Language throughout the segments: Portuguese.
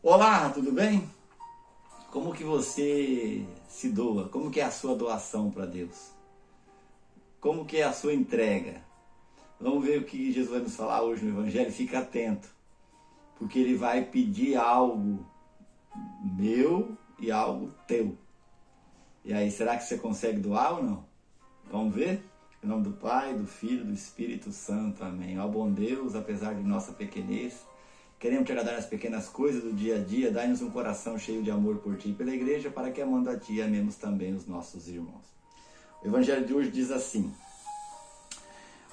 Olá, tudo bem? Como que você se doa? Como que é a sua doação para Deus? Como que é a sua entrega? Vamos ver o que Jesus vai nos falar hoje no Evangelho. Fica atento, porque Ele vai pedir algo meu e algo teu. E aí, será que você consegue doar ou não? Vamos ver? Em nome do Pai, do Filho, do Espírito Santo. Amém. Ó bom Deus, apesar de nossa pequenez, queremos te agradar nas pequenas coisas do dia a dia. Dai-nos um coração cheio de amor por Ti e pela Igreja, para que, amando a Ti, amemos também os nossos irmãos. O Evangelho de hoje diz assim: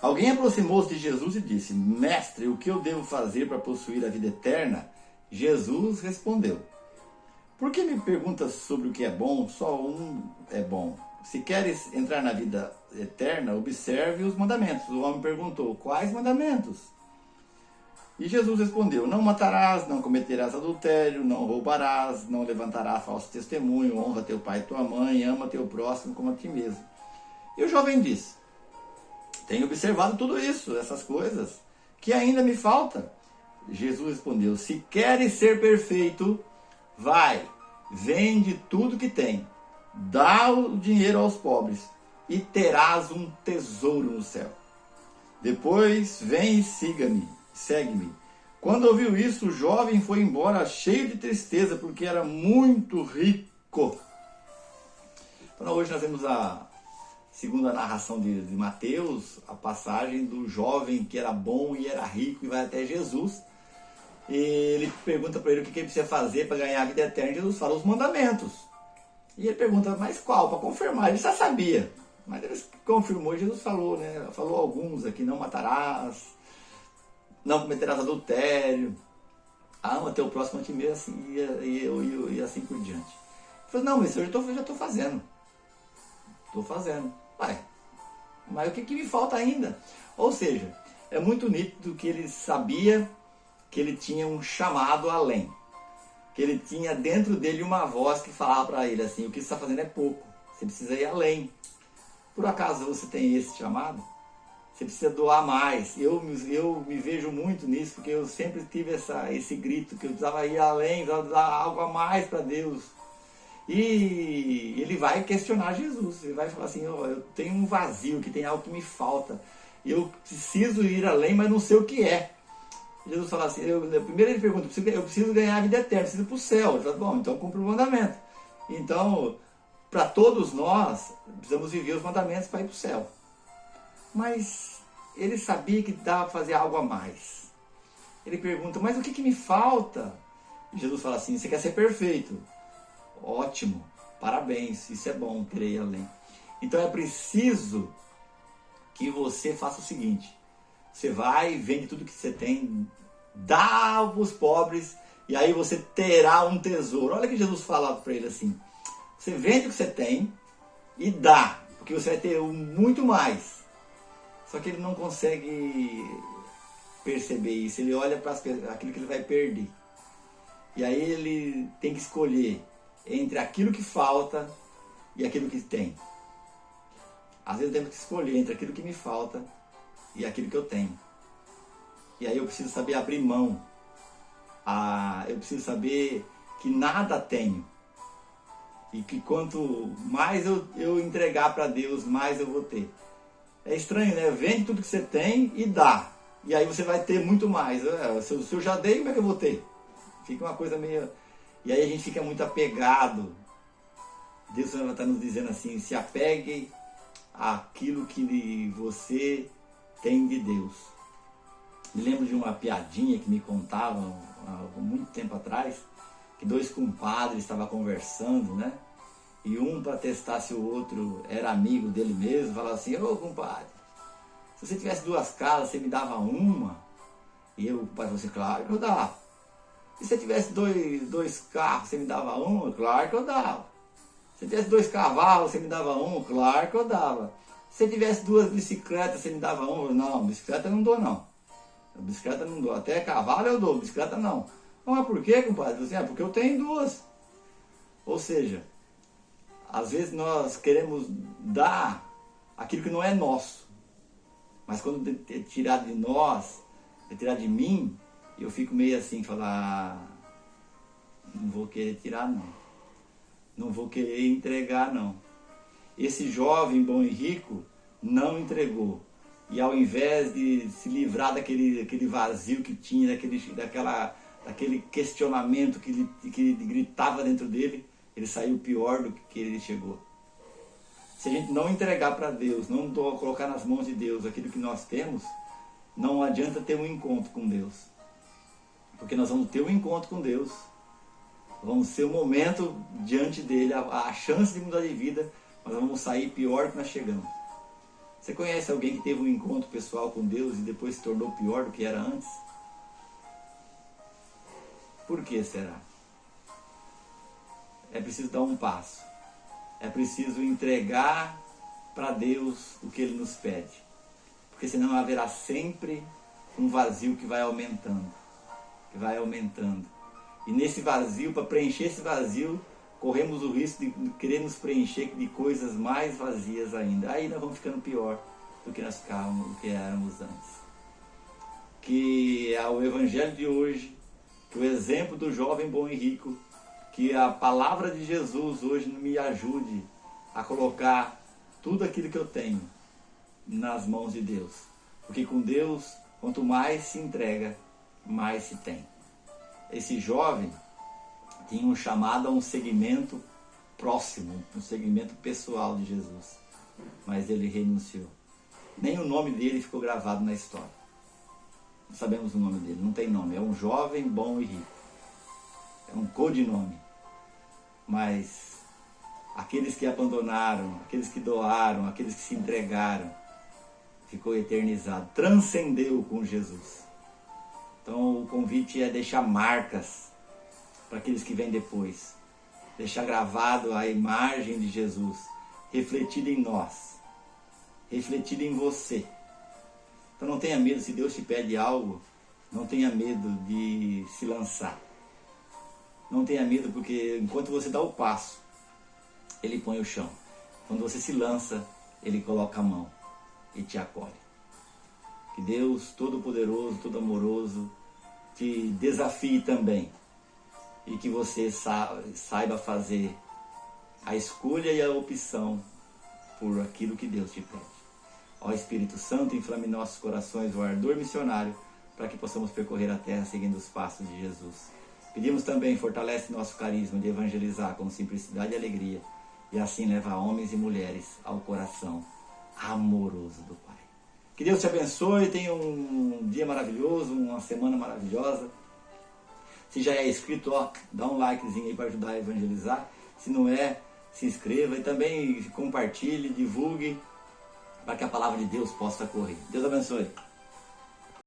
Alguém aproximou-se de Jesus e disse: Mestre, o que eu devo fazer para possuir a vida eterna? Jesus respondeu: Por que me perguntas sobre o que é bom? Só um é bom. Se queres entrar na vida eterna, observe os mandamentos. O homem perguntou: Quais mandamentos? E Jesus respondeu: Não matarás, não cometerás adultério, não roubarás, não levantarás falso testemunho, honra teu pai e tua mãe, ama teu próximo como a ti mesmo. E o jovem disse: Tenho observado tudo isso, essas coisas, que ainda me falta. Jesus respondeu: Se queres ser perfeito, vai, vende tudo que tem, dá o dinheiro aos pobres e terás um tesouro no céu. Depois vem e segue-me. Quando ouviu isso, o jovem foi embora cheio de tristeza, porque era muito rico. Então hoje nós temos a segunda narração de Mateus, a passagem do jovem que era bom e era rico e vai até Jesus. E ele pergunta para ele o que ele precisa fazer para ganhar a vida eterna. Jesus fala os mandamentos. E ele pergunta, mas qual? Para confirmar. Ele já sabia, mas ele confirmou. Jesus falou, né? Falou alguns aqui: não matarás, não cometerás adultério, ama teu próximo a ti mesmo, assim, e assim por diante. Ele falou: não, mas eu já estou fazendo. Estou fazendo. Ué, mas o que me falta ainda? Ou seja, é muito nítido que ele sabia que ele tinha um chamado além. Que ele tinha dentro dele uma voz que falava para ele assim: o que você está fazendo é pouco, você precisa ir além. Por acaso você tem esse chamado? Você precisa doar mais. Eu me vejo muito nisso, porque eu sempre tive esse grito que eu precisava ir além, precisava dar algo a mais para Deus. E ele vai questionar Jesus. Ele vai falar assim: oh, eu tenho um vazio, que tem algo que me falta. Eu preciso ir além, mas não sei o que é. Jesus fala assim, primeiro ele pergunta: eu preciso ganhar a vida eterna, preciso ir para o céu. Ele fala: bom, então cumpre o mandamento. Então, para todos nós, precisamos viver os mandamentos para ir para o céu. Mas ele sabia que dava para fazer algo a mais. Ele pergunta: mas o que me falta? E Jesus fala assim: você quer ser perfeito? Ótimo, parabéns, isso é bom, querer ir além. Então é preciso que você faça o seguinte: você vai, vende tudo que você tem, dá aos pobres, e aí você terá um tesouro. Olha que Jesus fala para ele assim: você vende o que você tem e dá, porque você vai ter muito mais. Só que ele não consegue perceber isso. Ele olha para aquilo que ele vai perder. E aí ele tem que escolher entre aquilo que falta e aquilo que tem. Às vezes eu tenho que escolher entre aquilo que me falta e aquilo que eu tenho. E aí eu preciso saber abrir mão. Eu preciso saber que nada tenho. E que quanto mais eu entregar para Deus, mais eu vou ter. É estranho, né? Vende tudo que você tem e dá. E aí você vai ter muito mais. Se eu já dei, como é que eu vou ter? Fica uma coisa meio... E aí a gente fica muito apegado. Deus está nos dizendo assim: se apegue àquilo que você tem de Deus. Me lembro de uma piadinha que me contavam há muito tempo atrás, que dois compadres estavam conversando, né? E um, para testar se o outro era amigo dele mesmo, falava assim: ô compadre, se você tivesse duas casas, você me dava uma? E o compadre falou assim: claro que eu dava. E se você tivesse dois carros, você me dava um? Claro que eu dava. Se você tivesse 2 cavalos, você me dava um? Claro que eu dava. Se você tivesse 2 bicicletas, você me dava um? Não, bicicleta eu não dou não. Bicicleta não dou. Até cavalo eu dou, bicicleta não. Não, mas por quê, compadre? Assim, porque eu tenho 2. Ou seja, às vezes nós queremos dar aquilo que não é nosso. Mas quando é tirado de nós, é tirado de mim, eu fico meio assim, falar: Não vou querer tirar, não. Não vou querer entregar, não. Esse jovem bom e rico não entregou. E ao invés de se livrar daquele vazio que tinha, daquele questionamento que ele gritava dentro dele, ele saiu pior do que ele chegou. Se a gente não entregar para Deus, não colocar nas mãos de Deus aquilo que nós temos, não adianta ter um encontro com Deus. Porque nós vamos ter um encontro com Deus. Vamos ter um momento diante dele, a chance de mudar de vida, mas vamos sair pior do que nós chegamos. Você conhece alguém que teve um encontro pessoal com Deus e depois se tornou pior do que era antes? Por que será? É preciso dar um passo. É preciso entregar para Deus o que Ele nos pede. Porque senão haverá sempre um vazio que vai aumentando. Que vai aumentando. E nesse vazio, para preencher esse vazio, corremos o risco de querer nos preencher de coisas mais vazias ainda. Aí nós vamos ficando pior do que nós ficávamos, do que éramos antes. Que o Evangelho de hoje, que o exemplo do jovem bom e rico, que a palavra de Jesus hoje me ajude a colocar tudo aquilo que eu tenho nas mãos de Deus. Porque com Deus, quanto mais se entrega, mais se tem. Esse jovem tinha um chamado a um segmento próximo, um segmento pessoal de Jesus. Mas ele renunciou. Nem o nome dele ficou gravado na história. Não sabemos o nome dele, não tem nome. É um jovem bom e rico. É um codinome. Mas aqueles que abandonaram, aqueles que doaram, aqueles que se entregaram, ficou eternizado, transcendeu com Jesus. Então o convite é deixar marcas para aqueles que vêm depois. Deixar gravado a imagem de Jesus, refletida em nós, refletida em você. Então não tenha medo, se Deus te pede algo, não tenha medo de se lançar. Não tenha medo, porque enquanto você dá o passo, Ele põe o chão. Quando você se lança, Ele coloca a mão e te acolhe. Que Deus Todo-Poderoso, Todo-Amoroso, te desafie também. E que você saiba fazer a escolha e a opção por aquilo que Deus te pede. Ó Espírito Santo, inflame em nossos corações o ardor missionário, para que possamos percorrer a terra seguindo os passos de Jesus. Pedimos também, fortalece nosso carisma de evangelizar com simplicidade e alegria, e assim levar homens e mulheres ao coração amoroso do Pai. Que Deus te abençoe, tenha um dia maravilhoso, uma semana maravilhosa. Se já é inscrito, dá um likezinho aí para ajudar a evangelizar. Se não é, se inscreva e também compartilhe, divulgue, para que a palavra de Deus possa correr. Deus abençoe.